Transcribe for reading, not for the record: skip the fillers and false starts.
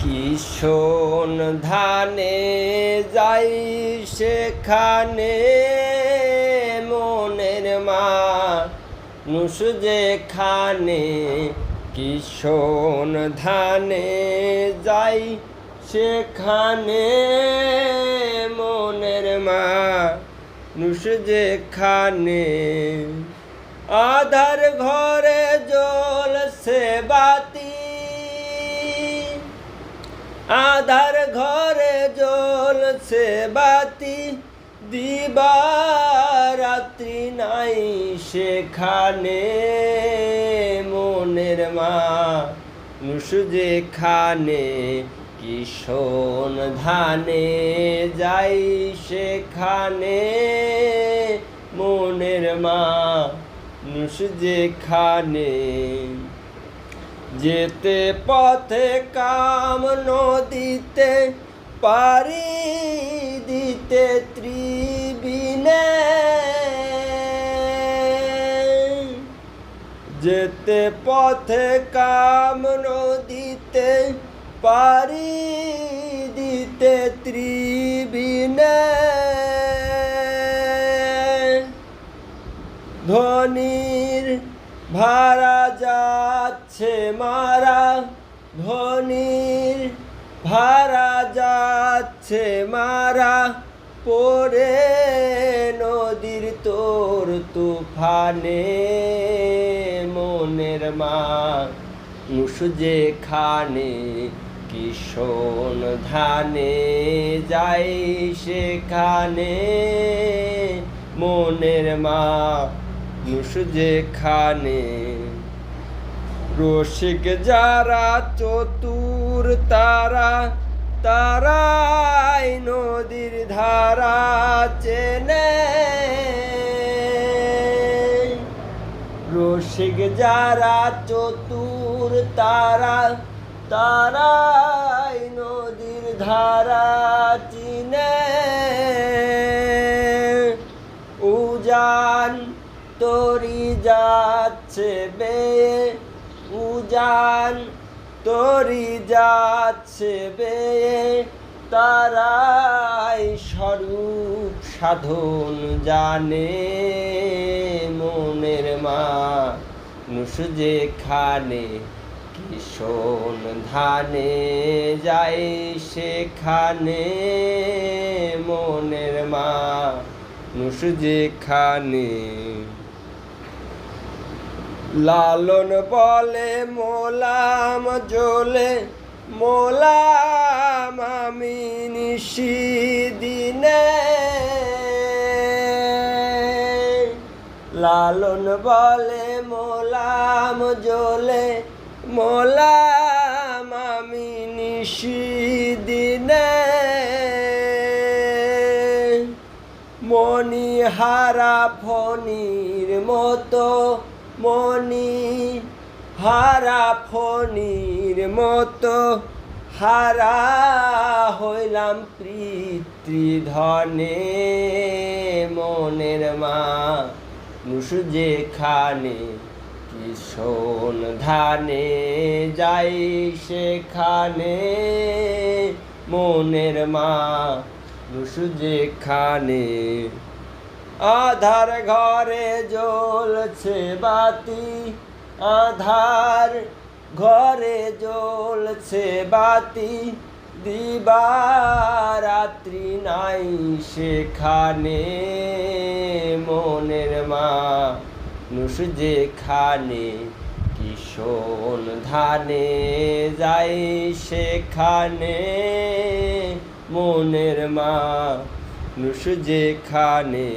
কিশোন ধানে যাই সেখানে মনের মানুষ যেখানে। কিশোন ধানে যাই সেখানে মনের মানুষ যেখানে। আধার ঘরে জ্বলছে বাতি, আধার ঘরে জ্বলছে বাতি, দিবারাত্রি নাই সেখানে মনের মানুষ যেখানে। কিশোন ধানে যাই সেখানে মনের মানুষ যেখানে। যেতে পথে কাম নদীতে পারি দিতে ত্রিবিনে। যেতে পথে কাম নদীতে পারি দিতে ত্রিবিনে। ধনির ভাড়া যাচ্ছে মারা, ধনির ভাড়া যাচ্ছে মারা, পড়ে নদীর তোর তুফানে মনের মানুষ যেখানে। কিশোন ধানে যাই সেখানে মনের মানুষ যেখানে। রসিক যারা চতুর তারা, তারাই নদীর ধারা চেনে। রসিক যারা চতুর তারা, তারাই নদীর ধারা চিনে। উজান তরি যাচ্ছে বেয়ে, উজান তরি যাচ্ছে বেয়ে, তারাই স্বরূপ সাধন জানে মনের মানুষ যেখানে। কিশোন ধানে যাই সেখানে মনের মানুষ যেখানে। লালন বলে মোলাম জ্বলে, মোলাম আমি নিশিদিনে। লালন বলে মোলাম জ্বলে, মোলাম আমি নিশিদিনে। মনি হারা ফণির মতো, মনি হারা ফণির মতো, হারা হইলাম পিতৃধনে মনের মানুষ যেখানে। কিশোন ধানে যাই সেখানে মনের মানুষ যেখানে। আধার ঘরে জ্বলছে বাতি, আধার ঘরে জ্বলছে বাতি, দিবারাত্রি নাই সেখানে মনের মানুষ যেখানে। কিশোন ধানে যাই সেখানে মনের মানুষ যেখানে।